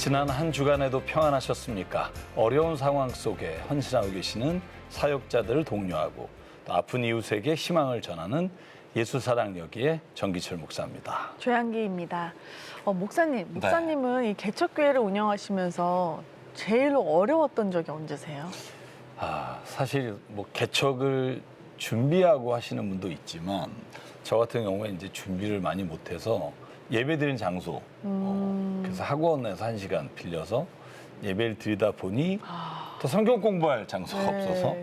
지난 한 주간에도 평안하셨습니까? 어려운 상황 속에 헌신하고 계시는 사역자들을 독려하고 또 아픈 이웃에게 희망을 전하는 예수사랑여기의 정기철 목사입니다. 조양기입니다. 목사님은 이 개척교회를 운영하시면서 제일 어려웠던 적이 언제세요? 사실 뭐 개척을 준비하고 하시는 분도 있지만 저 같은 경우에 이제 준비를 많이 못해서 예배드린 장소, 그래서 학원에서 1시간 빌려서 예배를 드리다 보니 또 성경 공부할 장소가 없어서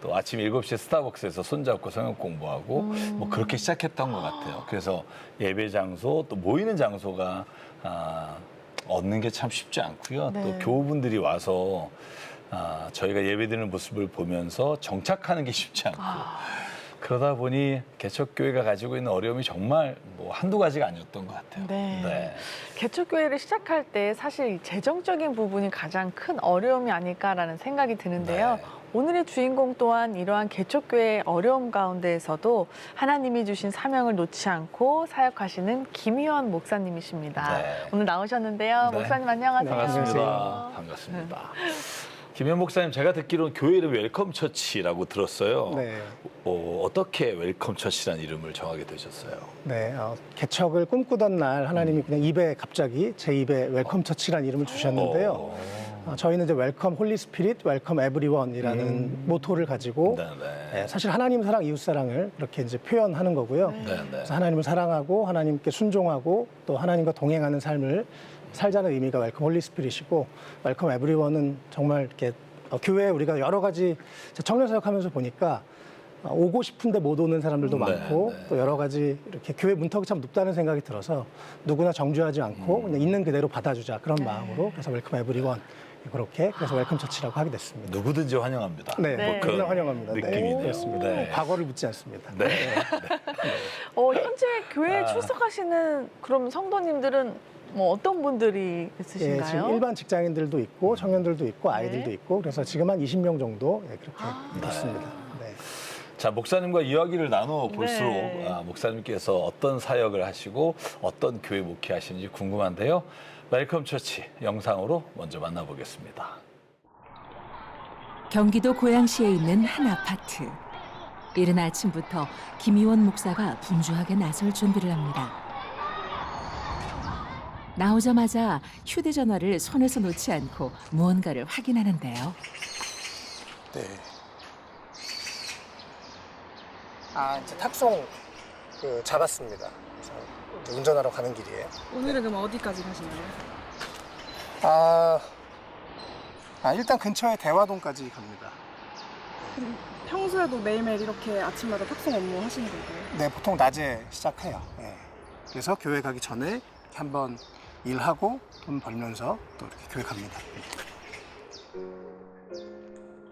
또 아침 7시에 스타벅스에서 손잡고 성경 공부하고 뭐 그렇게 시작했던 것 같아요. 그래서 예배 장소 또 모이는 장소가 얻는 게 참 쉽지 않고요. 또 교우분들이 와서 저희가 예배드리는 모습을 보면서 정착하는 게 쉽지 않고 그러다 보니 개척교회가 가지고 있는 어려움이 정말 뭐 한두 가지가 아니었던 것 같아요. 네. 개척교회를 시작할 때 사실 이 재정적인 부분이 가장 큰 어려움이 아닐까라는 생각이 드는데요. 네. 오늘의 주인공 또한 이러한 개척교회의 어려움 가운데에서도 하나님이 주신 사명을 놓지 않고 사역하시는 김희원 목사님이십니다. 네. 오늘 나오셨는데요. 네. 목사님 안녕하세요. 반갑습니다. 반갑습니다. 김현 목사님, 제가 듣기로는 교회 이름 웰컴 처치라고 들었어요. 네. 어떻게 웰컴 처치라는 이름을 정하게 되셨어요? 네, 개척을 꿈꾸던 날 하나님이 그냥 입에 갑자기 제 입에 웰컴 처치라는 이름을 주셨는데요. 저희는 이제 웰컴 홀리 스피릿, 웰컴 에브리원이라는 모토를 가지고 사실 하나님 사랑, 이웃 사랑을 그렇게 이제 표현하는 거고요. 그래서 하나님을 사랑하고 하나님께 순종하고 또 하나님과 동행하는 삶을 살자는 의미가 웰컴 홀리 스피릿이고 웰컴 에브리원은 정말 이렇게 교회에 우리가 여러 가지 청년 사역하면서 보니까 오고 싶은데 못 오는 사람들도 많고 또 여러 가지 이렇게 교회 문턱이 참 높다는 생각이 들어서 누구나 정죄하지 않고 그냥 있는 그대로 받아주자 그런 마음으로 그래서 웰컴 에브리원 그렇게 그래서 웰컴 처치라고 하게 됐습니다. 누구든지 환영합니다. 네, 뭐 누구나 환영합니다. 느낌이네요. 그렇습니다. 네. 과거를 묻지 않습니다. 네. 현재 교회에 출석하시는 그럼 성도님들은 뭐 어떤 분들이 있으신가요? 지금 일반 직장인들도 있고 청년들도 있고 아이들도 있고 그래서 지금 한 20명 정도 그렇게 있습니다. 네. 자, 목사님과 이야기를 나눠볼수록 네. 목사님께서 어떤 사역을 하시고 어떤 교회 목회하시는지 궁금한데요. 웰컴 처치 영상으로 먼저 만나보겠습니다. 경기도 고양시에 있는 한 아파트. 이른 아침부터 김희원 목사가 분주하게 나설 준비를 합니다. 나오자마자 휴대전화를 손에서 놓지 않고 무언가를 확인하는데요. 네. 이제 탁송 잡았습니다. 그래서 이제 운전하러 가는 길이에요. 오늘은 그럼 어디까지 가시나요? 일단 근처에 대화동까지 갑니다. 평소에도 매일매일 이렇게 아침마다 탁송 업무 하시는 건가요? 네, 보통 낮에 시작해요. 네. 그래서 교회 가기 전에 한번 일하고 돈 벌면서 또 이렇게 교회 갑니다.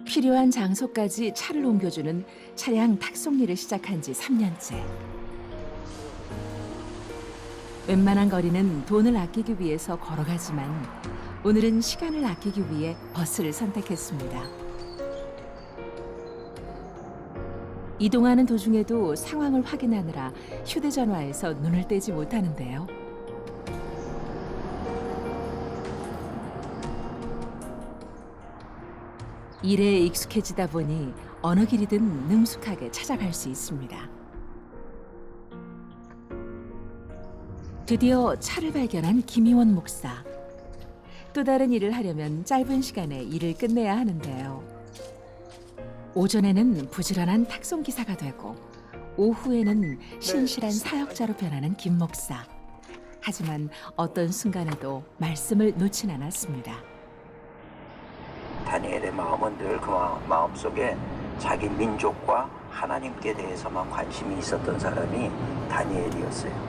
필요한 장소까지 차를 옮겨주는 차량 탁송 일을 시작한 지 3년째. 웬만한 거리는 돈을 아끼기 위해서 걸어가지만 오늘은 시간을 아끼기 위해 버스를 선택했습니다. 이동하는 도중에도 상황을 확인하느라 휴대전화에서 눈을 떼지 못하는데요. 일에 익숙해지다 보니 어느 길이든 능숙하게 찾아갈 수 있습니다. 드디어 차를 발견한 김희원 목사. 또 다른 일을 하려면 짧은 시간에 일을 끝내야 하는데요. 오전에는 부지런한 탁송 기사가 되고 오후에는 신실한 사역자로 변하는 김 목사. 하지만 어떤 순간에도 말씀을 놓진 않았습니다. 다니엘의 마음은 늘 그 마음속에 자기 민족과 하나님께 대해서만 관심이 있었던 사람이 다니엘이었어요.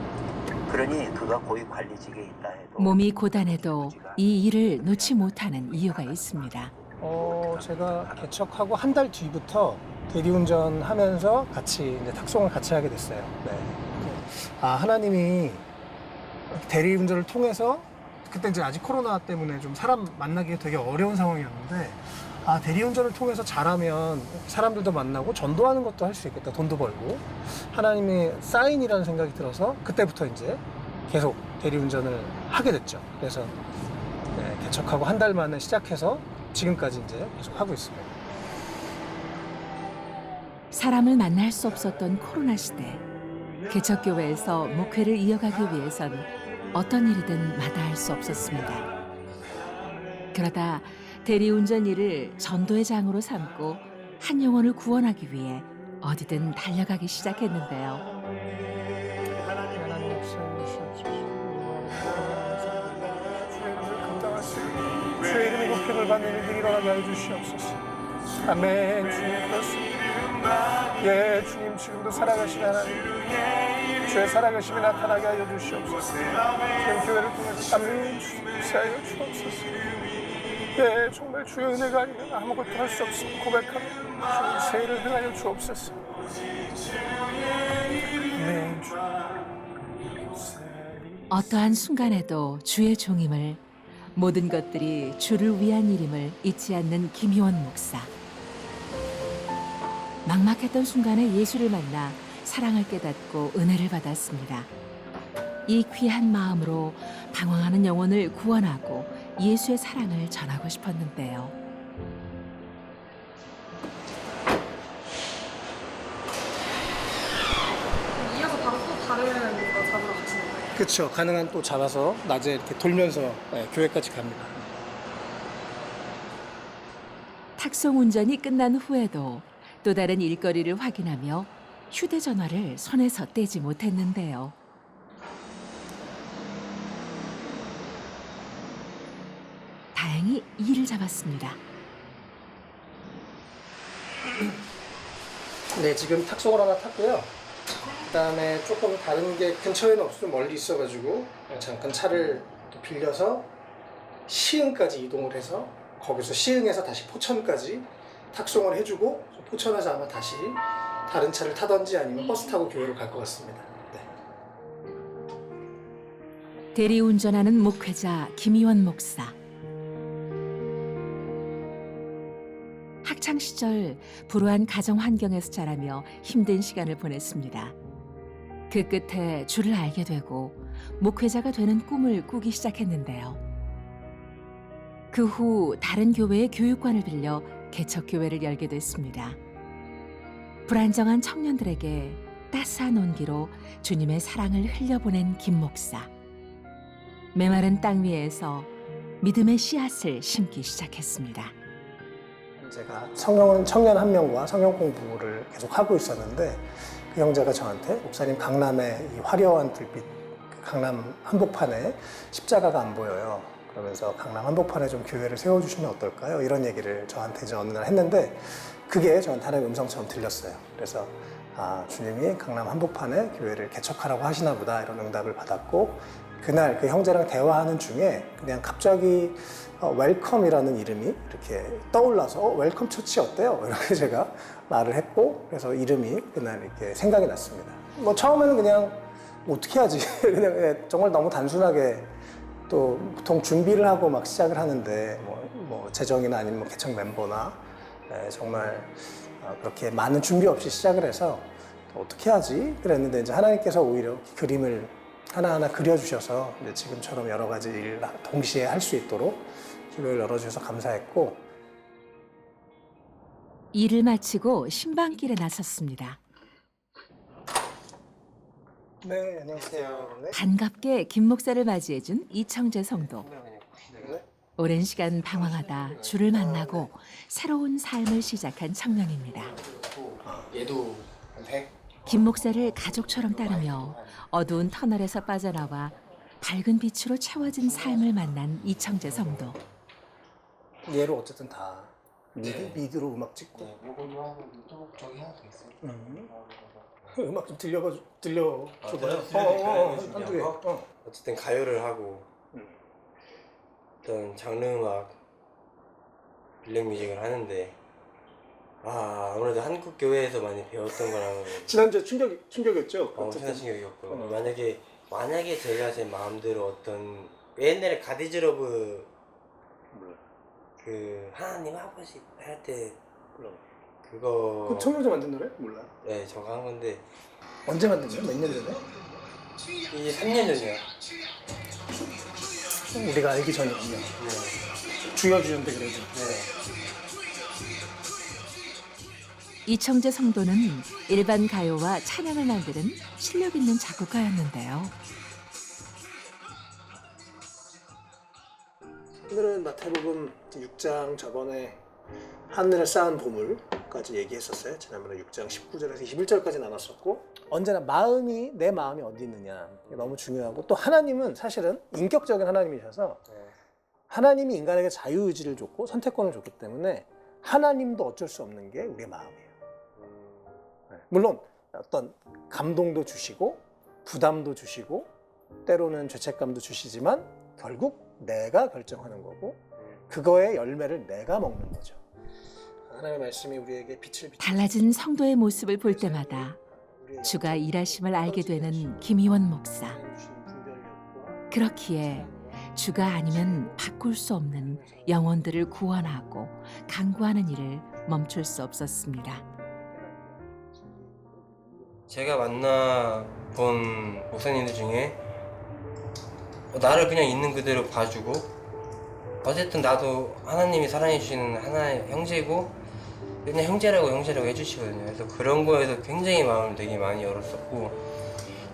그러니 그가 고위 관리직에 있다 해도 몸이 고단해도 이 일을 놓지 못하는 이유가 있습니다. 제가 개척하고 한 달 뒤부터 대리운전 하면서 같이 이제 탁송을 같이 하게 됐어요. 네. 하나님이 대리운전을 통해서 그때 이제 아직 코로나 때문에 좀 사람 만나기가 되게 어려운 상황이었는데 대리운전을 통해서 잘하면 사람들도 만나고 전도하는 것도 할 수 있겠다. 돈도 벌고. 하나님의 사인이라는 생각이 들어서 그때부터 이제 계속 대리운전을 하게 됐죠. 그래서 네, 개척하고 한 달 만에 시작해서 지금까지 이제 계속 하고 있습니다. 사람을 만날 수 없었던 코로나 시대. 개척교회에서 목회를 이어가기 위해선 어떤 일이든 마다할 수 없었습니다. 그러다 대리운전 일을 전도의 장으로 삼고 한 영혼을 구원하기 위해 어디든 달려가기 시작했는데요. 주의 이름이 높임을 받는 일들이 일어나게 하여 주시옵소서. 아멘. 주님 그렇습니다. 예, 주님 지금도 살아가신 하나님, 주의 살아가심이 나타나게 하여 주시옵소서. 주님 교회를 통해서 아멘. 주님 역사하여 주옵소서. 예, 정말 주의 은혜가 아니면 아무것도 할 수 없음을 고백합니다. 주님 새 일을 행하여 주옵소서. 아멘. 어떠한 순간에도 주의 종임을, 모든 것들이 주를 위한 일임을 잊지 않는 김희원 목사. 막막했던 순간에 예수를 만나 사랑을 깨닫고 은혜를 받았습니다. 이 귀한 마음으로 방황하는 영혼을 구원하고 예수의 사랑을 전하고 싶었는데요. 이어서 바로 또 다른 거 잡으러 가시는 거예요? 그렇죠. 가능한 또 잡아서 낮에 이렇게 돌면서 교회까지 갑니다. 탁송 운전이 끝난 후에도 또 다른 일거리를 확인하며 휴대전화를 손에서 떼지 못했는데요. 다행히 일을 잡았습니다. 네, 지금 탁송을 하나 탔고요. 그다음에 조금 다른 게 근처에는 없어도 멀리 있어가지고 잠깐 차를 또 빌려서 시흥까지 이동을 해서 거기서 시흥에서 다시 포천까지 탁송을 해주고 포천에서 아마 다시 다른 차를 타든지 아니면 버스 타고 교회로 갈 것 같습니다. 네. 대리운전하는 목회자 김희원 목사. 학창 시절 불우한 가정 환경에서 자라며 힘든 시간을 보냈습니다. 그 끝에 주를 알게 되고 목회자가 되는 꿈을 꾸기 시작했는데요. 그 후 다른 교회의 교육관을 빌려 개척교회를 열게 됐습니다. 불안정한 청년들에게 따스한 온기로 주님의 사랑을 흘려보낸 김 목사. 메마른 땅 위에서 믿음의 씨앗을 심기 시작했습니다. 제가 성형 청년 한 명과 성형 공부를 계속 하고 있었는데 그 형제가 저한테 목사님 강남의 이 화려한 불빛 강남 한복판에 십자가가 안 보여요. 그러면서 강남 한복판에 좀 교회를 세워주시면 어떨까요? 이런 얘기를 저한테 이제 어느 날 했는데 그게 저한테 하나의 음성처럼 들렸어요. 그래서 아, 주님이 강남 한복판에 교회를 개척하라고 하시나 보다 이런 응답을 받았고 그날 그 형제랑 대화하는 중에 그냥 갑자기 웰컴이라는 이름이 이렇게 떠올라서 웰컴 처치 어때요? 이렇게 제가 말을 했고 그래서 이름이 그날 이렇게 생각이 났습니다. 뭐 처음에는 그냥 뭐 어떻게 하지? 그냥 정말 너무 단순하게 또 보통 준비를 하고 막 시작을 하는데 뭐 재정이나 아니면 뭐 개척 멤버나 정말 그렇게 많은 준비 없이 시작을 해서 어떻게 하지? 그랬는데 이제 하나님께서 오히려 그림을 하나하나 그려주셔서 이제 지금처럼 여러 가지 일 동시에 할 수 있도록 길을 열어주셔서 감사했고 일을 마치고 신방길에 나섰습니다. 네, 안녕하세요. 네. 반갑게 김 목사를 맞이해준 이청재 성도. 오랜 시간 방황하다 주를 만나고 새로운 삶을 시작한 청년입니다. 얘도 해? 김 목사를 가족처럼 따르며 어두운 터널에서 빠져나와 밝은 빛으로 채워진 삶을 만난 이청재 성도. 얘로 어쨌든 다 미드로 음악 찍고 노트북 저기 하나 더 있어요. 음악 좀 들려줘봐요. 한두 개. 어쨌든 가요를 하고 어떤 장르 음악, 블랙뮤직을 하는데 아무래도 한국 교회에서 많이 배웠던 거랑 지난주에 충격이었죠? 엄청난 충격이었고 만약에 제가 제 마음대로 어떤 옛날에 가디즈러브 그 하나님 하고 싶다 할 때 그거 그 청룡자 만든 노래? 몰라. 네 저거 한 건데 언제 만든 거야? 몇 년 전에? 이게 3년 전이야. 우리가 알기 전이군요. 주여 주여인데 그래도. 이청재 성도는 일반 가요와 찬양을 만드는 실력 있는 작곡가였는데요. 오늘은 마태복음 6장 저번에 하늘을 쌓은 보물까지 얘기했었어요. 지난번에 6장 19절에서 21절까지 나눴었고, 언제나 내 마음이 어디 있느냐 이게 너무 중요하고, 또 하나님은 사실은 인격적인 하나님이셔서 하나님이 인간에게 자유의지를 줬고 선택권을 줬기 때문에 하나님도 어쩔 수 없는 게 우리의 마음이에요. 물론 어떤 감동도 주시고 부담도 주시고 때로는 죄책감도 주시지만 결국 내가 결정하는 거고 그거의 열매를 내가 먹는 거죠. 하나님의 말씀이 우리에게 빛을 달라진 성도의 모습을 볼 때마다 주가 일하심을 알게 되는 김희원 목사. 그렇기에 주가 아니면 바꿀 수 없는 영혼들을 구원하고 강구하는 일을 멈출 수 없었습니다. 제가 만나본 목사님들 중에 나를 그냥 있는 그대로 봐주고, 어쨌든 나도 하나님이 사랑해 주시는 하나의 형제고 그냥 형제라고 해주시거든요. 그래서 그런 거에서 굉장히 마음을 되게 많이 열었었고,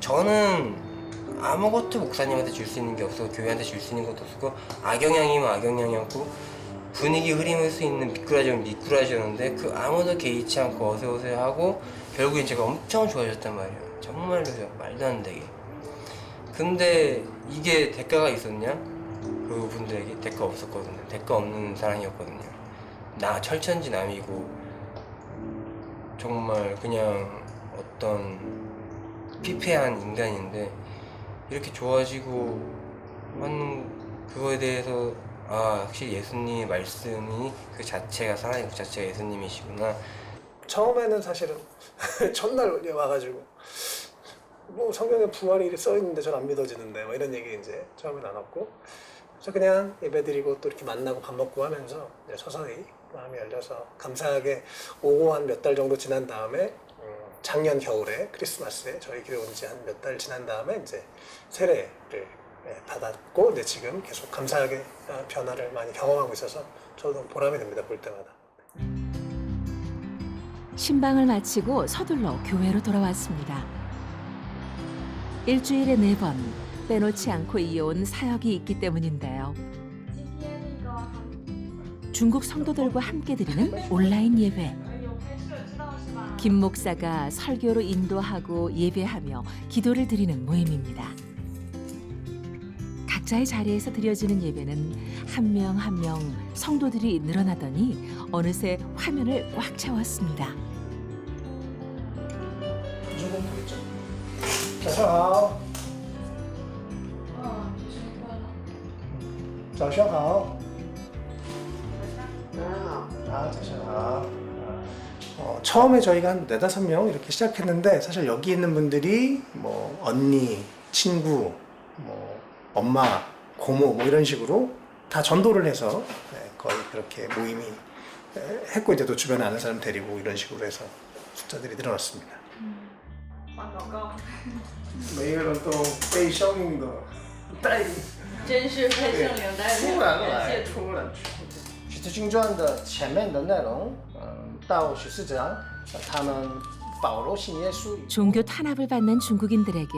저는 아무것도 목사님한테 줄 수 있는 게 없었고 교회한테 줄 수 있는 것도 없었고, 악영향이면 악영향이었고 분위기 흐림을 수 있는 미꾸라지면 미꾸라지였는데 그 아무도 개의치 않고 어서오세요 하고 결국엔 제가 엄청 좋아졌단 말이에요. 정말로 말도 안 되게. 근데 이게 대가가 있었냐? 그분들에게 대가 없었거든요. 대가 없는 사랑이었거든요. 나 철천지 남이고 정말 그냥 어떤 피폐한 인간인데 이렇게 좋아지고 하는 그거에 대해서 확실히 예수님의 말씀이 그 자체가 사랑이고 그 자체가 예수님이시구나. 처음에는 사실은 첫날 와가지고 뭐 성경에 부활이 써 있는데 전 안 믿어지는데 뭐 이런 얘기 이제 처음에 나눴고, 그래서 그냥 예배드리고 또 이렇게 만나고 밥 먹고 하면서 이제 서서히 마음이 열려서 감사하게 오고 한 몇 달 정도 지난 다음에 작년 겨울에 크리스마스에 저희 교회 온 지 한 몇 달 지난 다음에 이제 세례를 받았고, 이제 지금 계속 감사하게 변화를 많이 경험하고 있어서 저도 보람이 됩니다, 볼 때마다. 신방을 마치고 서둘러 교회로 돌아왔습니다. 일주일에 4번 빼놓지 않고 이어온 사역이 있기 때문인데요. 중국 성도들과 함께 드리는 온라인 예배. 김 목사가 설교로 인도하고 예배하며 기도를 드리는 모임입니다. 각자의 자리에서 드려지는 예배는 한 명 한 명 성도들이 늘어나더니 어느새 화면을 꽉 채웠습니다. 早上好。早上好。早上好。 처음에 저희가 한 4-5명 이렇게 시작했는데, 사실 여기 있는 분들이 뭐 언니, 친구, 뭐 엄마, 고모 뭐 이런 식으로 다 전도를 해서 거의 그렇게 모임이 했고, 이제 또 주변에 아는 사람 데리고 이런 식으로 해서 숫자들이 늘어났습니다. 每个人都被生命的带领，真是被圣灵带领，突然来，突然去。许次经传的前面的内容，到14章，他们保罗信耶稣。 종교 탄압을 받는 중국인들에게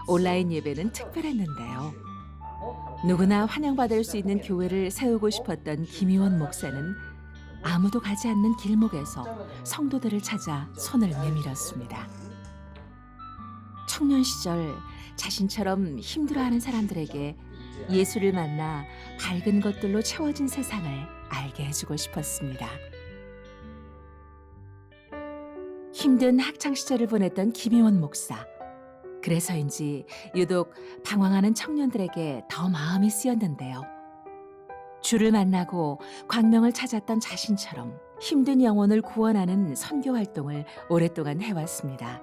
온라인 예배는 특별했는데요. 누구나 환영받을 수 있는 교회를 세우고 싶었던 김희원 목사는 아무도 가지 않는 길목에서 성도들을 찾아 손을 내밀었습니다. 청년 시절 자신처럼 힘들어하는 사람들에게 예수를 만나 밝은 것들로 채워진 세상을 알게 해주고 싶었습니다. 힘든 학창 시절을 보냈던 김희원 목사. 그래서인지 유독 방황하는 청년들에게 더 마음이 쓰였는데요. 주를 만나고 광명을 찾았던 자신처럼 힘든 영혼을 구원하는 선교 활동을 오랫동안 해왔습니다.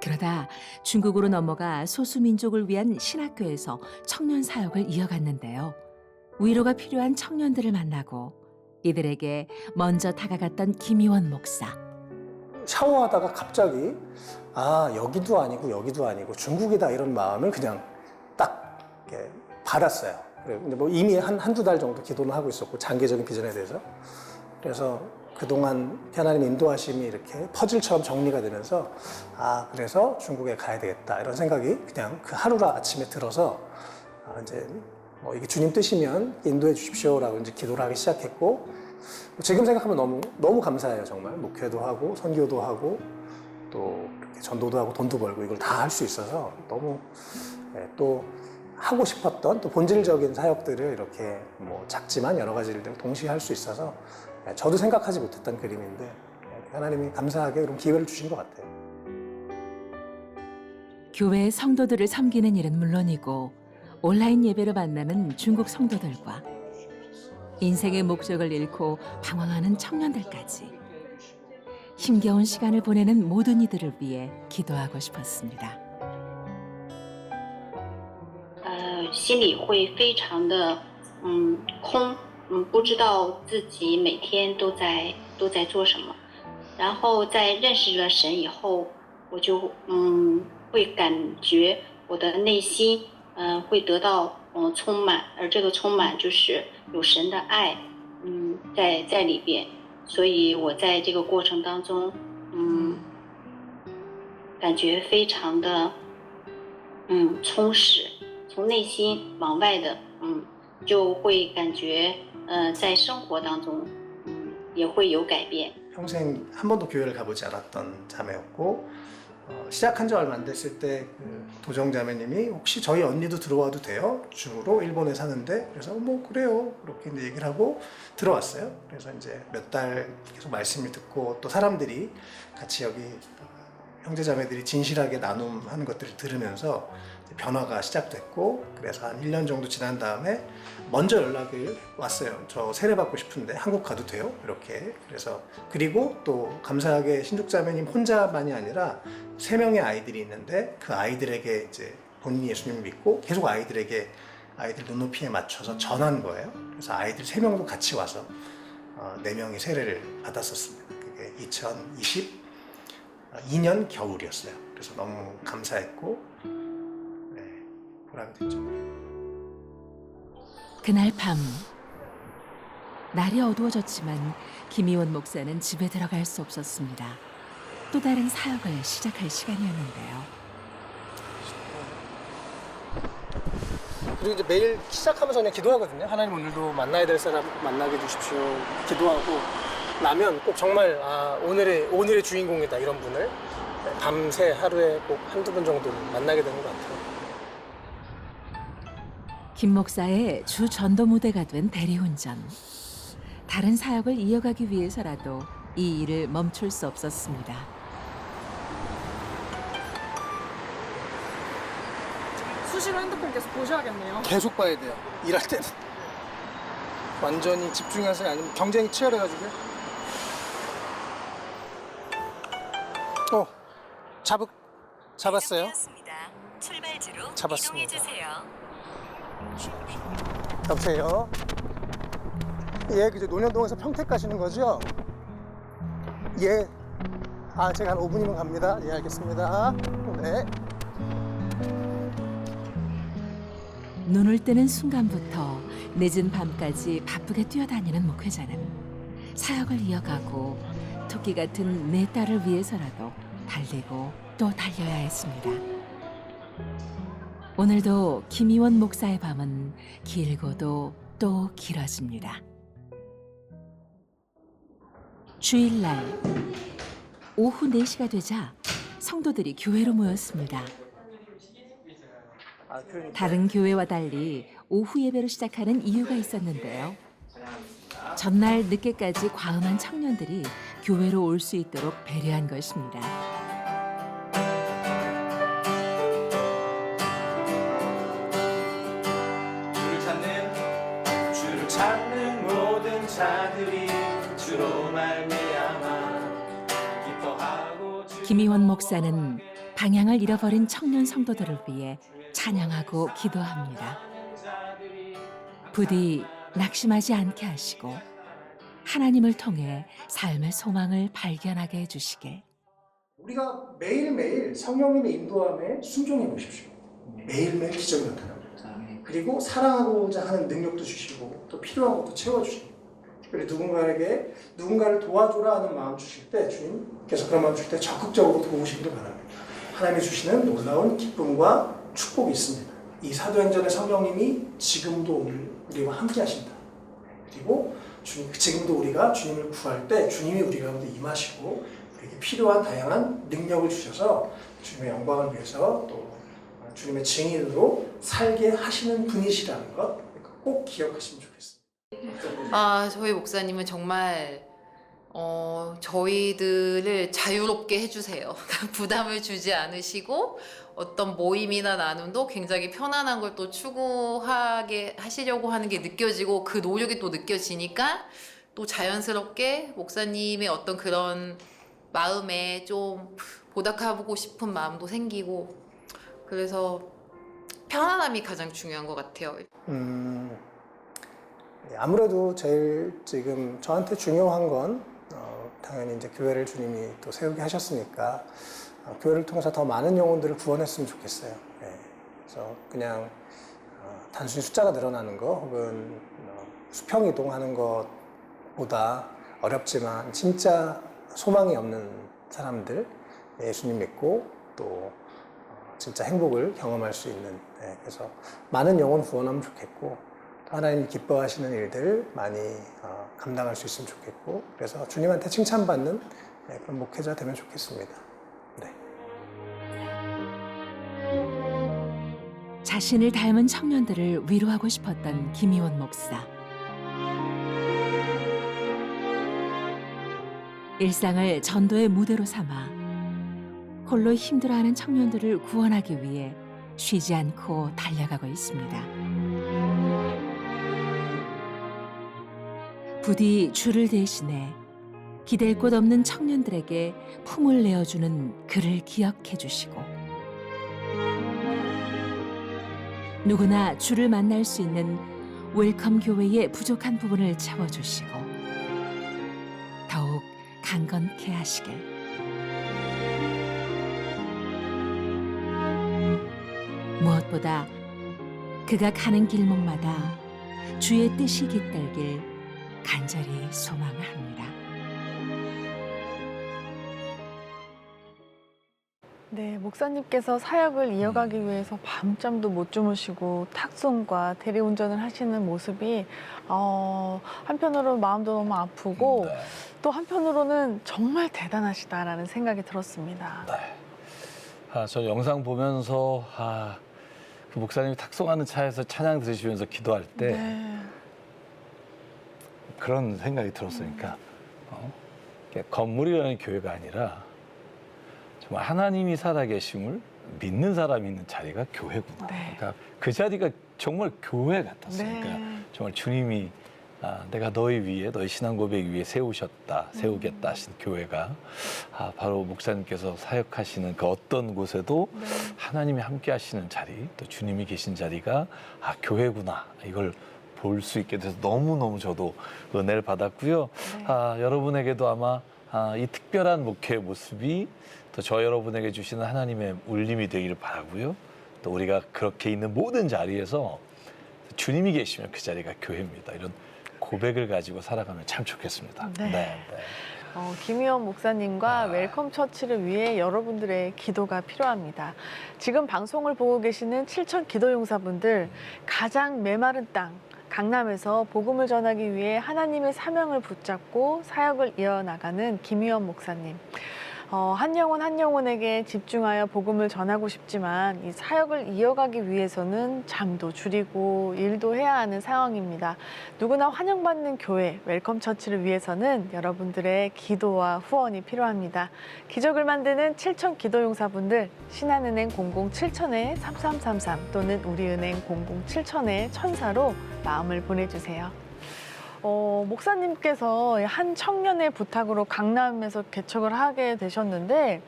그러다 중국으로 넘어가 소수민족을 위한 신학교에서 청년 사역을 이어갔는데요. 위로가 필요한 청년들을 만나고 이들에게 먼저 다가갔던 김희원 목사. 샤워하다가 갑자기 여기도 아니고 여기도 아니고 중국이다, 이런 마음을 그냥 딱 이렇게 받았어요. 근데 뭐 이미 한두 달 정도 기도는 하고 있었고, 장기적인 비전에 대해서. 그래서 그동안 하나님의 인도하심이 이렇게 퍼즐처럼 정리가 되면서, 그래서 중국에 가야 되겠다 이런 생각이 그냥 그 하루라 아침에 들어서, 이제 뭐 이게 주님 뜻이면 인도해 주십시오라고 이제 기도를 하기 시작했고, 지금 생각하면 너무 감사해요. 정말 목회도 하고 선교도 하고 또 이렇게 전도도 하고 돈도 벌고 이걸 다 할 수 있어서 너무, 또 하고 싶었던 또 본질적인 사역들을 이렇게 뭐 작지만 여러 가지 일들을 동시에 할 수 있어서, 저도 생각하지 못했던 그림인데 하나님이 감사하게 그런 기회를 주신 것 같아요. 교회의 성도들을 섬기는 일은 물론이고 온라인 예배로 만나는 중국 성도들과 인생의 목적을 잃고 방황하는 청년들까지 힘겨운 시간을 보내는 모든 이들을 위해 기도하고 싶었습니다. 心里会非常的空，不知道自己每天都在做什么。然后在认识了神以后，我就会感觉我的内心会得到充满，而这个充满就是有神的爱在里边。所以我在这个过程当中感觉非常的充实。 从内心往外的，就会感觉，在生活当中，也会有改变。 평생 한 번도 교회를 가보지 않았던 자매였고, 시작한 지 얼마 안 됐을 때 도정 자매님이 혹시 저희 언니도 들어와도 돼요? 중으로 일본에 사는데, 그래서 뭐 그래요 그렇게 이제 얘기를 하고 들어왔어요. 그래서 이제 몇 달 계속 말씀을 듣고 또 사람들이 같이 여기 형제 자매들이 진실하게 나눔하는 것들을 들으면서 변화가 시작됐고, 그래서 한 1년 정도 지난 다음에 먼저 연락이 왔어요. 저 세례받고 싶은데 한국 가도 돼요? 이렇게. 그래서 그리고 또 감사하게 신족자매님 혼자만이 아니라 3명의 아이들이 있는데 그 아이들에게 이제 본인이 예수님을 믿고 계속 아이들에게 아이들 눈높이에 맞춰서 전한 거예요. 그래서 아이들 3명도 같이 와서 4명이 세례를 받았었습니다. 그게 2022년 겨울이었어요. 그래서 너무 감사했고 보람이 됐죠. 그날 밤 날이 어두워졌지만 김희원 목사는 집에 들어갈 수 없었습니다. 또 다른 사역을 시작할 시간이었는데요. 그리고 이제 매일 시작하면서 그냥 기도하거든요. 하나님 오늘도 만나야 될 사람 만나게 해주십시오. 기도하고 나면 꼭 정말 오늘의 주인공이다 이런 분을 밤새 하루에 꼭 한두 번 정도 만나게 되는 것 같아요. 김 목사의 주 전도 무대가 된 대리운전. 다른 사역을 이어가기 위해서라도 이 일을 멈출 수 없었습니다. 수시로 핸드폰 계속 보셔야겠네요. 계속 봐야 돼요. 일할 때는 완전히 집중해서, 아니면 경쟁이 치열해가지고요. 잡았어요. 출발지로 잡았습니다. 이동해 주세요. 여보세요. 예, 그죠. 논현동에서 평택 가시는 거죠? 예. 제가 한 5분이면 갑니다. 예, 알겠습니다. 네. 눈을 뜨는 순간부터 늦은 밤까지 바쁘게 뛰어다니는 목회자는 사역을 이어가고 토끼 같은 내 딸을 위해서라도 달리고 또 달려야 했습니다. 오늘도 김희원 목사의 밤은 길고도 또 길어집니다. 주일날 오후 4시가 되자 성도들이 교회로 모였습니다. 다른 교회와 달리 오후 예배로 시작하는 이유가 있었는데요. 전날 늦게까지 과음한 청년들이 교회로 올 수 있도록 배려한 것입니다. 주를 찾는 모든 자들이 주로 말미암아 기뻐하고. 김희원 목사는 방향을 잃어버린 청년 성도들을 위해 찬양하고 기도합니다. 부디 낙심하지 않게 하시고 하나님을 통해 삶의 소망을 발견하게 해주시길. 우리가 매일매일 성령님의 인도함에 순종해 보십시오. 매일매일 기적이 나타납니다. 그리고 사랑하고자 하는 능력도 주시고 또 필요한 것도 채워주시고 그리고 누군가를 도와줘라 하는 마음 주실 때 주님께서 그런 마음 주실 때 적극적으로 도우시기를 바랍니다. 하나님이 주시는 놀라운 기쁨과 축복이 있습니다. 이 사도행전의 성령님이 지금도 우리와 함께 하신다. 그리고 지금도 우리가 주님을 구할 때 주님이 우리 가운데 임하시고 우리에게 필요한 다양한 능력을 주셔서 주님의 영광을 위해서 또 주님의 증인으로 살게 하시는 분이시라는 것 꼭 기억하시면 좋겠습니다. 저희 목사님은 정말 저희들을 자유롭게 해주세요. 부담을 주지 않으시고 어떤 모임이나 나눔도 굉장히 편안한 걸 또 추구하게 하시려고 하는 게 느껴지고 그 노력이 또 느껴지니까 또 자연스럽게 목사님의 어떤 그런 마음에 좀 보답하고 싶은 마음도 생기고 그래서 편안함이 가장 중요한 것 같아요. 아무래도 제일 지금 저한테 중요한 건 당연히 이제 교회를 주님이 또 세우게 하셨으니까 교회를 통해서 더 많은 영혼들을 구원했으면 좋겠어요. 그래서 그냥 단순히 숫자가 늘어나는 거 혹은 수평 이동하는 것보다 어렵지만 진짜 소망이 없는 사람들 예수님 믿고 또 진짜 행복을 경험할 수 있는 그래서 많은 영혼 구원하면 좋겠고 또 하나님 기뻐하시는 일들 많이 감당할 수 있으면 좋겠고 그래서 주님한테 칭찬받는 그런 목회자 되면 좋겠습니다. 네. 자신을 닮은 청년들을 위로하고 싶었던 김희원 목사. 일상을 전도의 무대로 삼아 홀로 힘들어하는 청년들을 구원하기 위해 쉬지 않고 달려가고 있습니다. 부디 주를 대신해 기댈 곳 없는 청년들에게 품을 내어주는 그를 기억해 주시고 누구나 주를 만날 수 있는 웰컴 교회의 부족한 부분을 채워주시고 더욱 강건케 하시길. 무엇보다 그가 가는 길목마다 주의 뜻이 깃들길 간절히 소망합니다. 네, 목사님께서 사역을 이어가기 위해서 밤잠도 못 주무시고 탁송과 대리운전을 하시는 모습이 한편으로 마음도 너무 아프고 또 한편으로는 정말 대단하시다라는 생각이 들었습니다. 네. 저 영상 보면서 그 목사님이 탁송하는 차에서 찬양 들으시면서 기도할 때 그런 생각이 들었으니까 건물이라는 교회가 아니라 정말 하나님이 살아계심을 믿는 사람이 있는 자리가 교회구나. 그러니까 그 자리가 정말 교회 같았으니까 정말 주님이 내가 너희 위에 너희 신앙 고백 위에 세우겠다 하신 교회가 바로 목사님께서 사역하시는 그 어떤 곳에도 하나님이 함께 하시는 자리 또 주님이 계신 자리가 교회구나 이걸 볼 수 있게 돼서 너무너무 저도 은혜를 받았고요. 여러분에게도 아마 이 특별한 목회의 모습이 또 저 여러분에게 주시는 하나님의 울림이 되기를 바라고요. 또 우리가 그렇게 있는 모든 자리에서 주님이 계시면 그 자리가 교회입니다. 이런 고백을 가지고 살아가면 참 좋겠습니다. 김희원 목사님과 웰컴 처치를 위해 여러분들의 기도가 필요합니다. 지금 방송을 보고 계시는 7천 기도용사분들 가장 메마른 땅 강남에서 복음을 전하기 위해 하나님의 사명을 붙잡고 사역을 이어나가는 김희원 목사님. 한 영혼 한 영혼에게 집중하여 복음을 전하고 싶지만 이 사역을 이어가기 위해서는 잠도 줄이고 일도 해야 하는 상황입니다. 누구나 환영받는 교회 웰컴 처치를 위해서는 여러분들의 기도와 후원이 필요합니다. 기적을 만드는 7천 기도용사분들 신한은행 007-3333 또는 우리은행 007-1000로 마음을 보내주세요. 목사님께서 한 청년의 부탁으로 강남에서 개척을 하게 되셨는데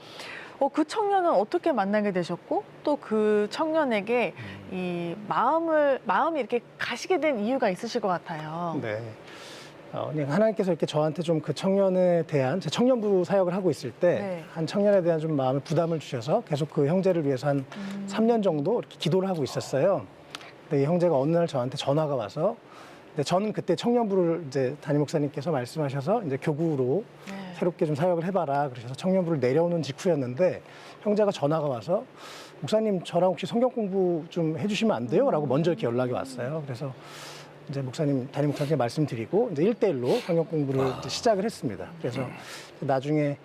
그 청년은 어떻게 만나게 되셨고 또 그 청년에게 이 마음이 이렇게 가시게 된 이유가 있으실 것 같아요. 네. 하나님께서 이렇게 저한테 좀 그 청년에 대한 제 청년부 사역을 하고 있을 때 한 청년에 대한 좀 마음의 부담을 주셔서 계속 그 형제를 위해서 한 3년 정도 이렇게 기도를 하고 있었어요. 근데 이 형제가 어느 날 저한테 전화가 와서, 근데 저는 그때 청년부를 이제 담임 목사님께서 말씀하셔서 이제 교구로 네. 새롭게 좀 사역을 해봐라 그러셔서 청년부를 내려오는 직후였는데 형제가 전화가 와서 목사님 저랑 혹시 성경 공부 좀 해주시면 안 돼요? 라고 먼저 이렇게 연락이 왔어요. 그래서 이제 목사님, 담임 목사님께 말씀드리고 이제 1대1로 성경 공부를 이제 시작을 했습니다. 그래서 나중에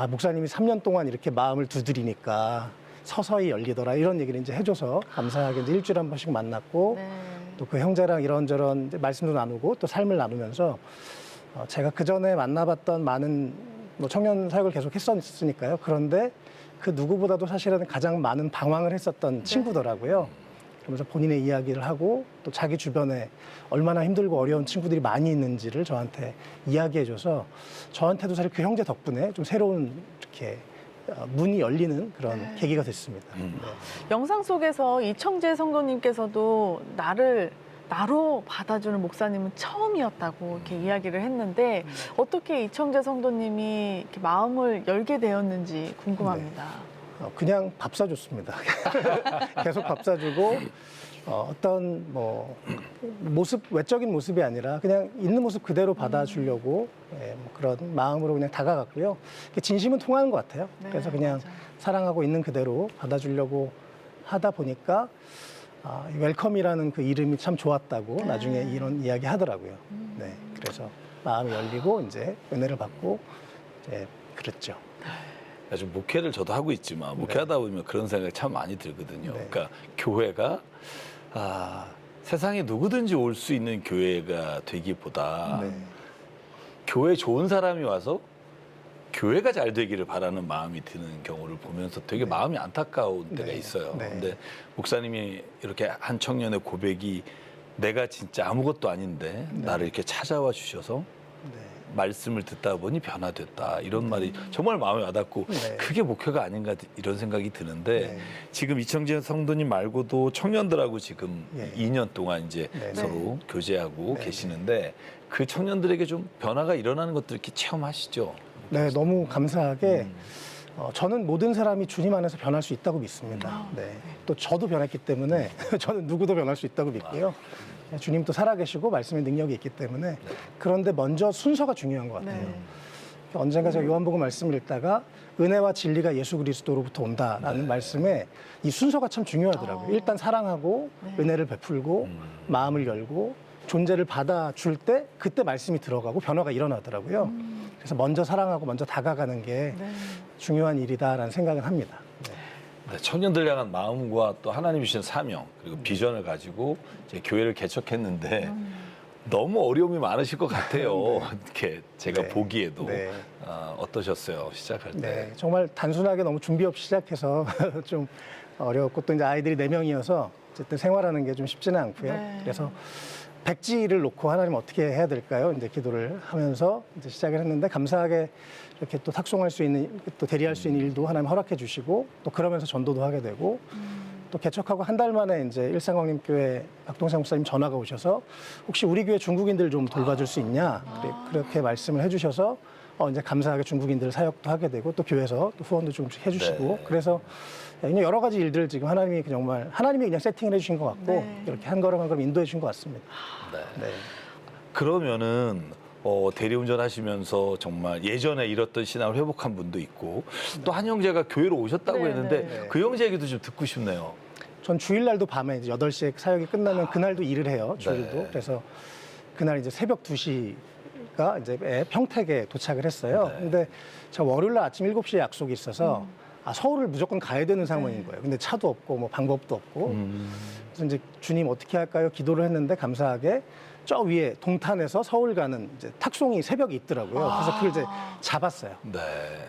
목사님이 3년 동안 이렇게 마음을 두드리니까 서서히 열리더라 이런 얘기를 이제 해줘서 감사하게 이제 일주일에 한 번씩 만났고 네. 또 그 형제랑 이런저런 이제 말씀도 나누고 또 삶을 나누면서 제가 그 전에 만나봤던 많은 뭐 청년 사역을 계속 했었으니까요. 그런데 그 누구보다도 사실은 가장 많은 방황을 했었던 친구더라고요. 그러면서 본인의 이야기를 하고 또 자기 주변에 얼마나 힘들고 어려운 친구들이 많이 있는지를 저한테 이야기해줘서 저한테도 사실 그 형제 덕분에 좀 새로운 이렇게 문이 열리는 그런 계기가 됐습니다. 네. 영상 속에서 이청재 성도님께서도 나로 받아주는 목사님은 처음이었다고 이렇게 이야기를 했는데 어떻게 이청재 성도님이 이렇게 마음을 열게 되었는지 궁금합니다. 그냥 밥 사줬습니다. 계속 밥 사주고 어떤 뭐 모습, 외적인 모습이 아니라 그냥 있는 모습 그대로 받아주려고 뭐 그런 마음으로 그냥 다가갔고요. 진심은 통하는 것 같아요. 네, 그래서 그냥 맞아요. 사랑하고 있는 그대로 받아주려고 하다 보니까 이 웰컴이라는 그 이름이 참 좋았다고 나중에 이런 이야기 하더라고요. 네, 그래서 마음이 열리고 이제 은혜를 받고 이제 그랬죠. 아주 목회를 저도 하고 있지만 목회하다 보면 그런 생각이 참 많이 들거든요. 네. 그러니까 교회가 세상에 누구든지 올 수 있는 교회가 되기보다 네. 교회 좋은 사람이 와서 교회가 잘 되기를 바라는 마음이 드는 경우를 보면서 되게 마음이 안타까운 때가 네. 있어요. 네. 근데 목사님이 이렇게 한 청년의 고백이 내가 진짜 아무것도 아닌데 나를 이렇게 찾아와 주셔서 말씀을 듣다 보니 변화됐다 이런 말이 정말 마음에 와닿고 네. 그게 목회가 아닌가 이런 생각이 드는데 네. 지금 이청재 성도님 말고도 청년들하고 지금 예. 2년 동안 이제 네. 서로 교제하고 네. 계시는데 그 청년들에게 좀 변화가 일어나는 것들 이렇게 체험하시죠? 네, 너무 감사하게 저는 모든 사람이 주님 안에서 변할 수 있다고 믿습니다. 네. 또 저도 변했기 때문에 저는 누구도 변할 수 있다고 믿고요. 주님도 살아계시고 말씀의 능력이 있기 때문에 그런데 먼저 순서가 중요한 것 같아요. 네. 언젠가 제가 요한복음 말씀을 읽다가 은혜와 진리가 예수 그리스도로부터 온다라는 말씀에 이 순서가 참 중요하더라고요. 일단 사랑하고 은혜를 베풀고 마음을 열고 존재를 받아줄 때 그때 말씀이 들어가고 변화가 일어나더라고요. 그래서 먼저 사랑하고 먼저 다가가는 게 중요한 일이다라는 생각은 합니다. 네, 청년들 향한 마음과 또 하나님이 주신 사명 그리고 비전을 가지고 이제 교회를 개척했는데 너무 어려움이 많으실 것 같아요. 이렇게 제가 네. 보기에도 네. 어떠셨어요? 시작할 때? 네, 정말 단순하게 너무 준비 없이 시작해서 좀 어려웠고 또 이제 아이들이 4명이어서 어쨌든 생활하는 게 좀 쉽지는 않고요. 네. 그래서 백지를 놓고 하나님 어떻게 해야 될까요? 이제 기도를 하면서 이제 시작을 했는데 감사하게 이렇게 또 탁송할 수 있는 또 대리할 수 있는 일도 하나님 허락해 주시고 또 그러면서 전도도 하게 되고 또 개척하고 한 달 만에 이제 일상광림교회 박동상 목사님 전화가 오셔서 혹시 우리 교회 중국인들 좀 돌봐줄 수 있냐 그렇게 말씀을 해주셔서 이제 감사하게 중국인들 사역도 하게 되고 또 교회에서 또 후원도 좀 해주시고 네. 그래서 그냥 여러 가지 일들을 지금 하나님이 정말 하나님이 그냥 세팅을 해주신 것 같고 네. 이렇게 한 걸음 한 걸음 인도해 주신 것 같습니다. 네. 네. 그러면은 대리운전 하시면서 정말 예전에 잃었던 신앙을 회복한 분도 있고 또 한 형제가 교회로 오셨다고 네, 했는데 네. 그 형제 얘기도 좀 듣고 싶네요. 전 주일날도 밤에 이제 8시에 사역이 끝나면 그날도 일을 해요. 주일도. 네. 그래서 그날 이제 새벽 2시가 이제 평택에 도착을 했어요. 네. 근데 제가 월요일날 아침 7시에 약속이 있어서 서울을 무조건 가야 되는 상황인 거예요. 근데 차도 없고 뭐 방법도 없고. 그래서 이제 주님 어떻게 할까요? 기도를 했는데 감사하게 저 위에 동탄에서 서울 가는 이제 탁송이 새벽에 있더라고요. 그래서 그걸 이제 잡았어요. 네.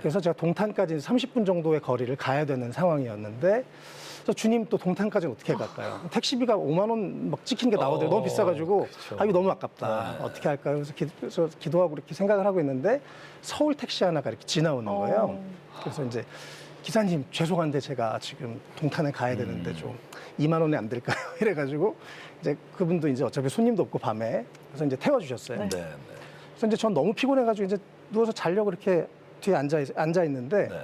그래서 제가 동탄까지 30분 정도의 거리를 가야 되는 상황이었는데 그래서 주님 또 동탄까지는 어떻게 갈까요? 택시비가 5만 원 막 찍힌 게 나오더라고요. 너무 비싸가지고 그쵸. 이거 너무 아깝다. 어떻게 할까요? 그래서 기도하고 이렇게 생각을 하고 있는데 서울 택시 하나가 이렇게 지나오는 거예요. 그래서 이제 기사님 죄송한데 제가 지금 동탄에 가야 되는데 좀 2만 원에 안 될까요? 이래가지고 이제 그분도 이제 어차피 손님도 없고 밤에 그래서 이제 태워주셨어요. 네. 그래서 이제 전 너무 피곤해가지고 이제 누워서 자려고 이렇게 뒤에 앉아 있는데 네.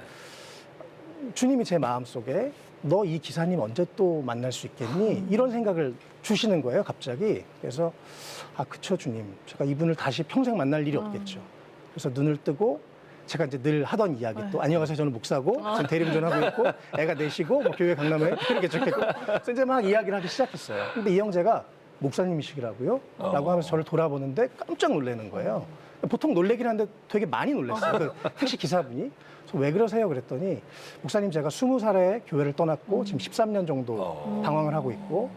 주님이 제 마음 속에 너 이 기사님 언제 또 만날 수 있겠니? 이런 생각을 주시는 거예요, 갑자기. 그래서 아, 그쵸, 주님. 제가 이분을 다시 평생 만날 일이 없겠죠. 그래서 눈을 뜨고 제가 이제 늘 하던 이야기 또 안녕하세요, 저는 목사고 지금 대리운전하고 있고 애가 넷이고 뭐 교회 강남에 이렇게 적혀있고 그래서 이제 막 이야기를 하기 시작했어요. 근데 이 형제가 목사님이시라고요? 라고 하면서 저를 돌아보는데 깜짝 놀라는 거예요. 보통 놀래긴 한데 되게 많이 놀랐어요. 그 택시 기사분이. 그래서 왜 그러세요? 그랬더니 목사님 제가 20살에 교회를 떠났고 지금 13년 정도 방황을 하고 있고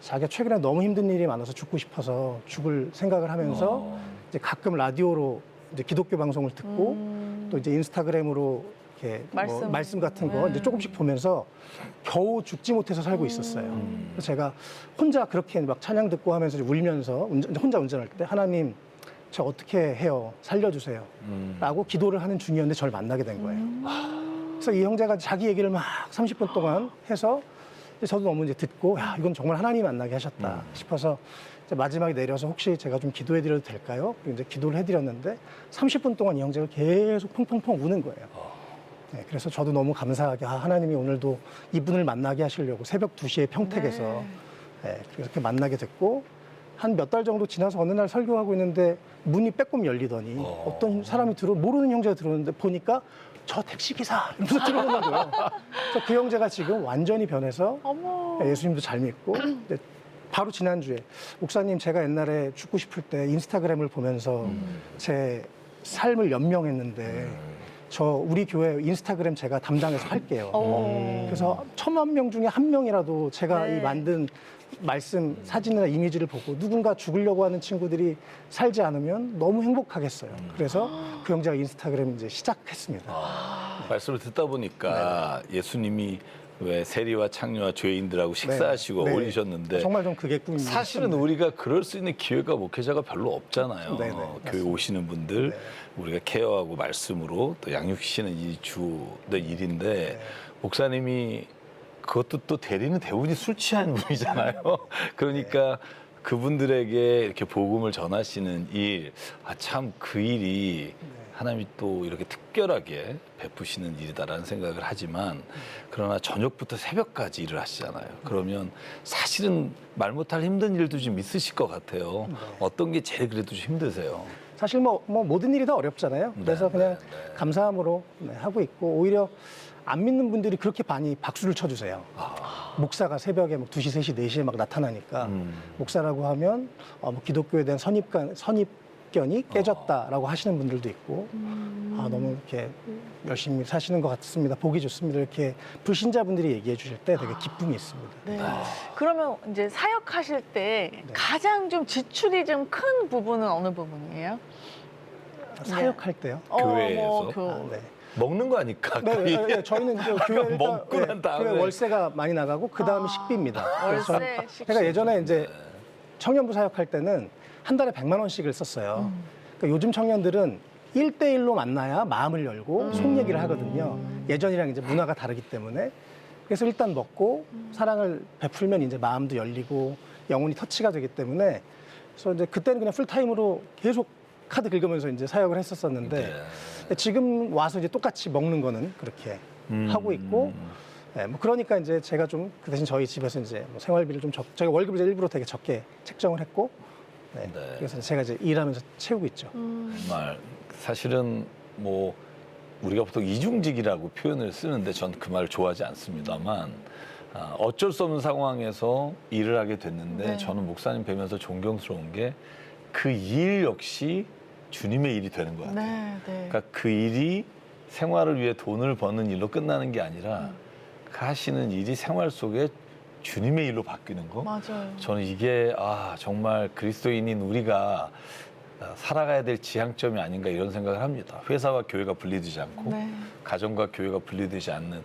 자기가 최근에 너무 힘든 일이 많아서 죽고 싶어서 죽을 생각을 하면서 이제 가끔 라디오로 이제 기독교 방송을 듣고 또 이제 인스타그램으로 이렇게 말씀 같은 거 이제 조금씩 보면서 겨우 죽지 못해서 살고 있었어요. 그래서 제가 혼자 그렇게 막 찬양 듣고 하면서 울면서 혼자 운전할 때 하나님 저 어떻게 해요? 살려주세요. 라고 기도를 하는 중이었는데 저를 만나게 된 거예요. 그래서 이 형제가 자기 얘기를 막 30분 동안 해서 저도 너무 이제 듣고 야, 이건 정말 하나님 만나게 하셨다 싶어서 이제 마지막에 내려서 혹시 제가 좀 기도해 드려도 될까요? 그리고 이제 기도를 해드렸는데 30분 동안 이 형제가 계속 펑펑펑 우는 거예요. 네, 그래서 저도 너무 감사하게 아, 하나님이 오늘도 이분을 만나게 하시려고 새벽 2시에 평택에서 네, 그렇게 만나게 됐고 한 몇 달 정도 지나서 어느 날 설교하고 있는데 문이 빼꼼 열리더니 어떤 사람이 모르는 형제가 들어오는데 보니까 저 택시기사 이러면서 들어오는 거예요. 그래서 그 형제가 지금 완전히 변해서 예수님도 잘 믿고 바로 지난주에 목사님 제가 옛날에 죽고 싶을 때 인스타그램을 보면서 제 삶을 연명했는데 저 우리 교회 인스타그램 제가 담당해서 할게요. 그래서 1000만 중 에 1명이라도 제가 이 만든 말씀 사진이나 이미지를 보고 누군가 죽으려고 하는 친구들이 살지 않으면 너무 행복하겠어요. 그래서 그 형제가 인스타그램 이제 시작했습니다. 말씀을 듣다 보니까 예수님이 왜 세리와 창녀와 죄인들하고 식사하시고 올리셨는데 정말 좀 그게 꿈입니다. 사실은 우리가 그럴 수 있는 기회가 목회자가 별로 없잖아요. 교회 오시는 분들 우리가 케어하고 말씀으로 또 양육시키는 일이 주의 일인데 목사님이 그것도 또 대리는 대부분이 술 취한 분이잖아요. 그러니까 그분들에게 이렇게 복음을 전하시는 일, 참 그 일이 하나님이 또 이렇게 특별하게 베푸시는 일이다라는 생각을 하지만 그러나 저녁부터 새벽까지 일을 하시잖아요. 그러면 사실은 말 못할 힘든 일도 좀 있으실 것 같아요. 어떤 게 제일 그래도 좀 힘드세요? 사실 뭐 모든 일이 다 어렵잖아요. 그래서 그냥 감사함으로 하고 있고 오히려 안 믿는 분들이 그렇게 많이 박수를 쳐주세요. 목사가 새벽에 막 2시, 3시, 4시에 막 나타나니까 목사라고 하면 뭐 기독교에 대한 선입견이 깨졌다라고 하시는 분들도 있고 너무 이렇게 열심히 사시는 것 같습니다. 보기 좋습니다. 이렇게 불신자분들이 얘기해 주실 때 되게 기쁨이 있습니다. 네. 그러면 이제 사역하실 때 가장 좀 지출이 좀 큰 부분은 어느 부분이에요? 사역할 때요? 교회에서? 먹는 거 아니까? 네, 저희는 교회 먹고 난 다음에 교회 월세가 많이 나가고 그 다음에 식비입니다. 그래서 식비. 제가 예전에 이제 청년부 사역할 때는 한 달에 100만 원씩을 썼어요. 그러니까 요즘 청년들은 1대1로 만나야 마음을 열고 속 얘기를 하거든요. 예전이랑 이제 문화가 다르기 때문에. 그래서 일단 먹고 사랑을 베풀면 이제 마음도 열리고 영혼이 터치가 되기 때문에 그래서 이제 그때는 그냥 풀타임으로 계속 카드 긁으면서 이제 사역을 했었었는데 지금 와서 이제 똑같이 먹는 거는 그렇게 하고 있고 뭐 그러니까 이제 제가 좀 그 대신 저희 집에서 이제 뭐 생활비를 좀 저희 월급을 이제 일부러 되게 적게 책정을 했고 그래서 제가 이제 일하면서 채우고 있죠. 정말 사실은 뭐 우리가 보통 이중직이라고 표현을 쓰는데 전 그 말을 좋아하지 않습니다만 어쩔 수 없는 상황에서 일을 하게 됐는데 저는 목사님 뵈면서 존경스러운 게 그 일 역시 주님의 일이 되는 것 같아요. 그러니까 그 일이 생활을 위해 돈을 버는 일로 끝나는 게 아니라 그 하시는 일이 생활 속에 주님의 일로 바뀌는 거. 맞아요. 저는 이게 정말 그리스도인인 우리가 살아가야 될 지향점이 아닌가 이런 생각을 합니다. 회사와 교회가 분리되지 않고 가정과 교회가 분리되지 않는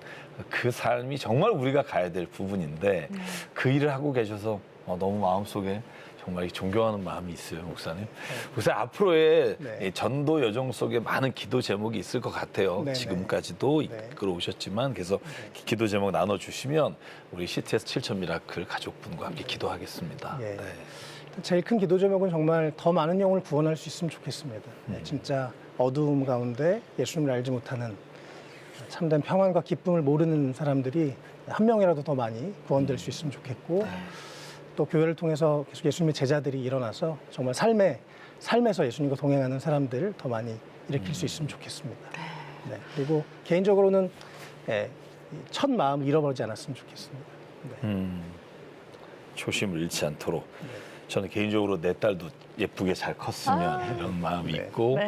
그 삶이 정말 우리가 가야 될 부분인데 그 일을 하고 계셔서 너무 마음속에 정말 존경하는 마음이 있어요, 목사님. 목사님 앞으로의 전도 여정 속에 많은 기도 제목이 있을 것 같아요. 지금까지도 이끌어 오셨지만 그래서 기도 제목 나눠주시면 우리 CTS 7000 미라클 가족분과 함께 기도하겠습니다. 제일 큰 기도 제목은 정말 더 많은 영혼을 구원할 수 있으면 좋겠습니다. 진짜 어두움 가운데 예수님을 알지 못하는 참된 평안과 기쁨을 모르는 사람들이 한 명이라도 더 많이 구원될 수 있으면 좋겠고 또 교회를 통해서 계속 예수님의 제자들이 일어나서 정말 삶에서 예수님과 동행하는 사람들을 더 많이 일으킬 수 있으면 좋겠습니다. 네. 그리고 개인적으로는 첫 마음 잃어버리지 않았으면 좋겠습니다. 네. 초심을 잃지 않도록. 저는 개인적으로 내 딸도 예쁘게 잘 컸으면 이런 마음이 있고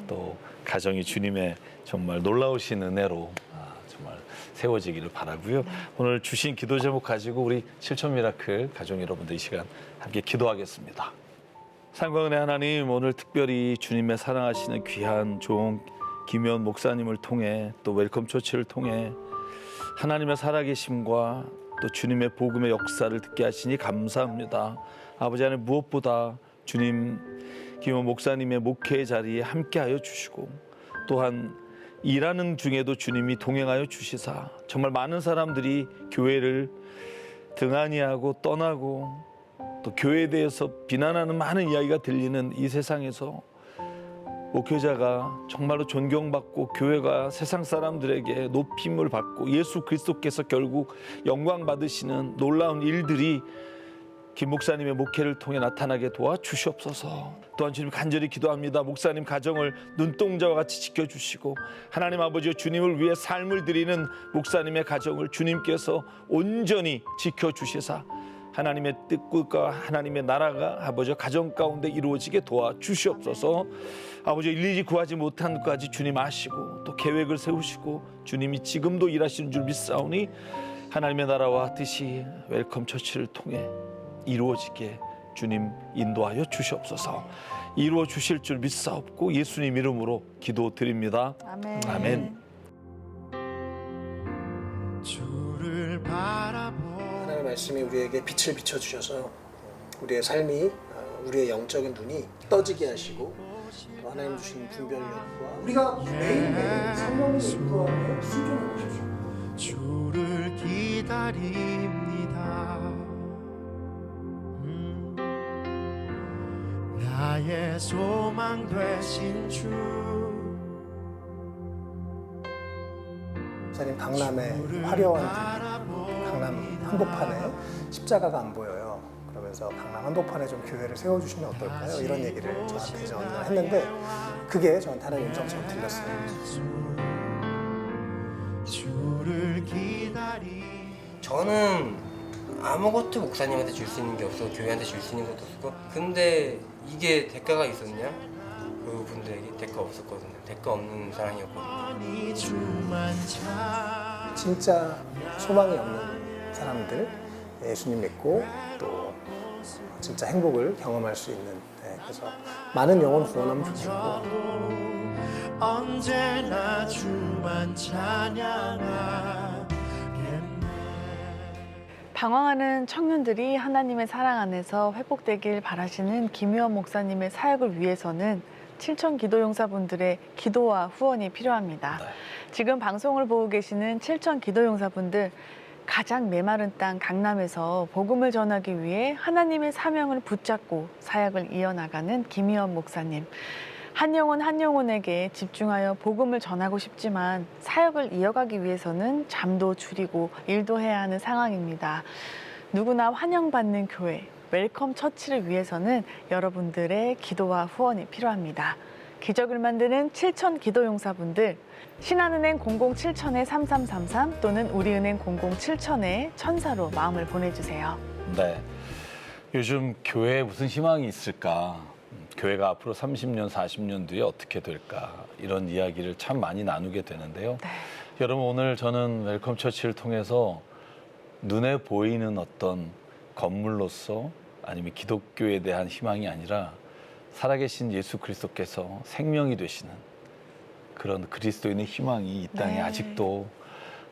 또 가정이 주님의 정말 놀라우신 은혜로 정말 세워지기를 바라고요. 오늘 주신 기도 제목 가지고 우리 실천 미라클 가족 여러분들 이 시간 함께 기도하겠습니다. 상관은혜 하나님, 오늘 특별히 주님의 사랑하시는 귀한 종 김현 목사님을 통해 또 웰컴 처치를 통해 하나님의 살아계심과 또 주님의 복음의 역사를 듣게 하시니 감사합니다. 아버지 하나님, 무엇보다 주님 김현 목사님의 목회의 자리에 함께하여 주시고 또한 일하는 중에도 주님이 동행하여 주시사 정말 많은 사람들이 교회를 등한히하고 떠나고 또 교회에 대해서 비난하는 많은 이야기가 들리는 이 세상에서 목회자가 정말로 존경받고 교회가 세상 사람들에게 높임을 받고 예수 그리스도께서 결국 영광 받으시는 놀라운 일들이 김 목사님의 목회를 통해 나타나게 도와주시옵소서. 또한 주님 간절히 기도합니다. 목사님 가정을 눈동자와 같이 지켜주시고 하나님 아버지여 주님을 위해 삶을 드리는 목사님의 가정을 주님께서 온전히 지켜주시사 하나님의 뜻과 하나님의 나라가 아버지 가정 가운데 이루어지게 도와주시옵소서. 아버지 일일이 구하지 못한 것까지 주님 아시고 또 계획을 세우시고 주님이 지금도 일하시는 줄 믿사오니 하나님의 나라와 뜻이 웰컴 처치를 통해 이루어지게 주님 인도하여 주시옵소서. 이루어 주실 줄 믿사옵고 예수님 이름으로 기도드립니다. 아멘. 아멘. 주를 바라보 하나님의 말씀이 우리에게 빛을 비춰주셔서 우리의 삶이 우리의 영적인 눈이 떠지게 하시고 또 하나님 주신 분별력과 우리가 매일매일 성령의 인도함에 순종해 보십시오. 주를 기다립니다. 나의 소망 되신 주. 목사님 강남의 화려한 강남 한복판에 십자가가 안 보여요. 그러면서 강남 한복판에 좀 교회를 세워주시면 어떨까요? 이런 얘기를 저한테 전했는데 그게 저한테 하나님 음성처럼 들렸어요. 주를 기다리. 저는 아무것도 목사님한테 줄 수 있는 게 없어, 교회한테 줄 수 있는 것도 없고, 근데 이게 대가가 있었냐? 그분들에게 대가 없었거든요. 대가 없는 사랑이었거든요. 진짜 소망이 없는 사람들, 예수님 믿고 또 진짜 행복을 경험할 수 있는, 그래서 많은 영혼 구원하면 좋겠고 언제나 주만 찬양하겠네. 방황하는 청년들이 하나님의 사랑 안에서 회복되길 바라시는 김유원 목사님의 사역을 위해서는 7천 기도용사분들의 기도와 후원이 필요합니다. 지금 방송을 보고 계시는 7천 기도용사분들, 가장 메마른 땅 강남에서 복음을 전하기 위해 하나님의 사명을 붙잡고 사역을 이어나가는 김유원 목사님. 한 영혼 한 영혼에게 집중하여 복음을 전하고 싶지만 사역을 이어가기 위해서는 잠도 줄이고 일도 해야 하는 상황입니다. 누구나 환영받는 교회, 웰컴 처치를 위해서는 여러분들의 기도와 후원이 필요합니다. 기적을 만드는 7천 기도용사분들, 신한은행 007-3333 또는 우리은행 007-1000에 마음을 보내주세요. 네, 요즘 교회에 무슨 희망이 있을까? 교회가 앞으로 30년, 40년 뒤에 어떻게 될까? 이런 이야기를 참 많이 나누게 되는데요. 여러분, 오늘 저는 웰컴 처치를 통해서 눈에 보이는 어떤 건물로서 아니면 기독교에 대한 희망이 아니라 살아계신 예수 그리스도께서 생명이 되시는 그런 그리스도인의 희망이 이 땅에 아직도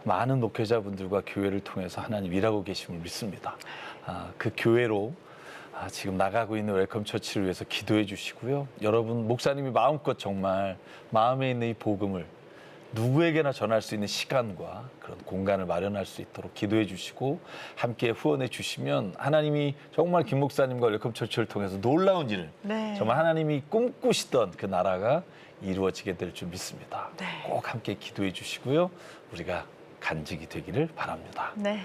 많은 목회자분들과 교회를 통해서 하나님 일하고 계심을 믿습니다. 그 교회로 지금 나가고 있는 웰컴 처치를 위해서 기도해 주시고요. 여러분, 목사님이 마음껏 정말 마음에 있는 이 복음을 누구에게나 전할 수 있는 시간과 그런 공간을 마련할 수 있도록 기도해 주시고 함께 후원해 주시면 하나님이 정말 김 목사님과 웰컴 처치를 통해서 놀라운 일을 정말 하나님이 꿈꾸시던 그 나라가 이루어지게 될 줄 믿습니다. 꼭 함께 기도해 주시고요. 우리가 간직이 되기를 바랍니다. 네.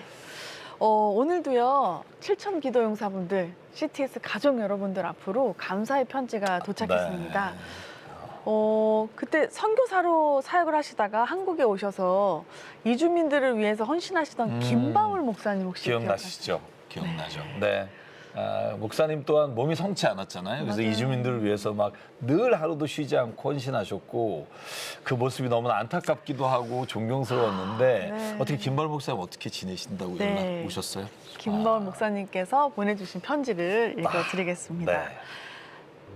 오늘도요 7천 기도용사분들, CTS 가족 여러분들 앞으로 감사의 편지가 도착했습니다. 네. 그때 선교사로 사역을 하시다가 한국에 오셔서 이주민들을 위해서 헌신하시던 김바울 목사님 혹시 기억나시죠? 기억나죠. 네. 목사님 또한 몸이 성치 않았잖아요. 그래서 맞아요. 이주민들을 위해서 막 늘 하루도 쉬지 않고 헌신하셨고 그 모습이 너무나 안타깝기도 하고 존경스러웠는데 네. 어떻게 김바울 목사님 어떻게 지내신다고 네. 연락 오셨어요? 김바울 목사님께서 보내주신 편지를 읽어드리겠습니다. 네.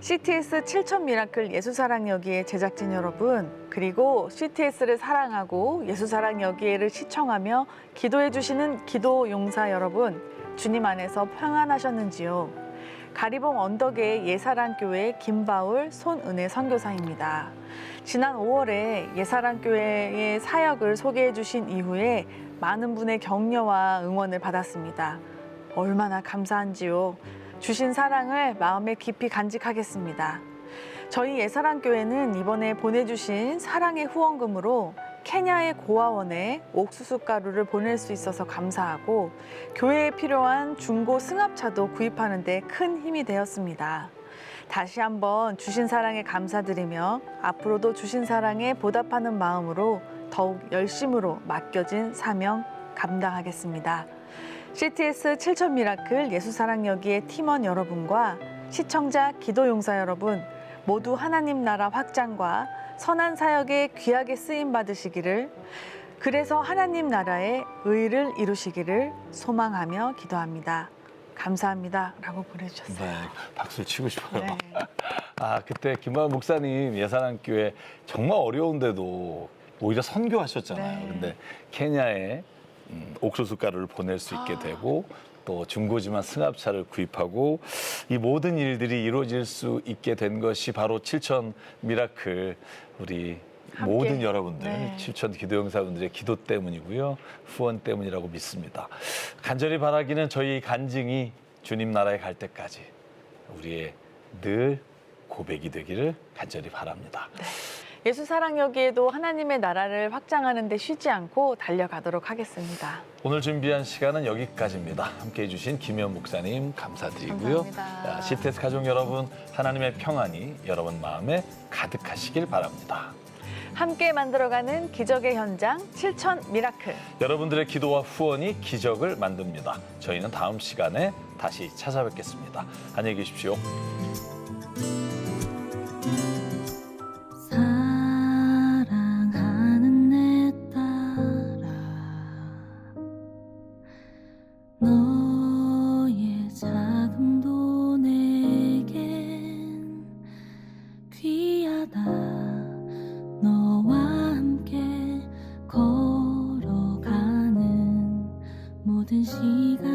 CTS 7천 미라클 예수사랑 여기에 제작진 여러분, 그리고 CTS를 사랑하고 예수사랑 여기에를 시청하며 기도해 주시는 기도 용사 여러분, 주님 안에서 평안하셨는지요? 가리봉 언덕의 예사랑교회 김바울 손은혜 선교사입니다. 지난 5월에 예사랑교회의 사역을 소개해 주신 이후에 많은 분의 격려와 응원을 받았습니다. 얼마나 감사한지요. 주신 사랑을 마음에 깊이 간직하겠습니다. 저희 예사랑교회는 이번에 보내주신 사랑의 후원금으로 케냐의 고아원에 옥수수 가루를 보낼 수 있어서 감사하고 교회에 필요한 중고 승합차도 구입하는 데 큰 힘이 되었습니다. 다시 한번 주신 사랑에 감사드리며 앞으로도 주신 사랑에 보답하는 마음으로 더욱 열심으로 맡겨진 사명 감당하겠습니다. CTS 7천 미라클 예수사랑 여기의 팀원 여러분과 시청자 기도용사 여러분 모두 하나님 나라 확장과 선한 사역에 귀하게 쓰임 받으시기를, 그래서 하나님 나라의 의를 이루시기를 소망하며 기도합니다. 감사합니다. 라고 보내주셨어요. 네, 박수를 치고 싶어요. 네. 그때 김바울 목사님 예사랑교회 정말 어려운데도 오히려 선교하셨잖아요. 네. 근데 케냐에 옥수수 가루를 보낼 수 있게 되고 또 중고지만 승합차를 구입하고 이 모든 일들이 이루어질 수 있게 된 것이 바로 7천 미라클 우리 함께. 모든 여러분들, 네. 7천 기도용사분들의 기도 때문이고요. 후원 때문이라고 믿습니다. 간절히 바라기는 저희 간증이 주님 나라에 갈 때까지 우리의 늘 고백이 되기를 간절히 바랍니다. 예수사랑 여기에도 하나님의 나라를 확장하는 데 쉬지 않고 달려가도록 하겠습니다. 오늘 준비한 시간은 여기까지입니다. 함께해 주신 김현 목사님 감사드리고요. 감사합니다. CTS 가족 여러분, 하나님의 평안이 여러분 마음에 가득하시길 바랍니다. 함께 만들어가는 기적의 현장 7천 미라클. 여러분들의 기도와 후원이 기적을 만듭니다. 저희는 다음 시간에 다시 찾아뵙겠습니다. 안녕히 계십시오. 사랑하는 내 딸아, 너의 자금도 내겐 귀하다. 너와 함께 걸어가는 모든 시간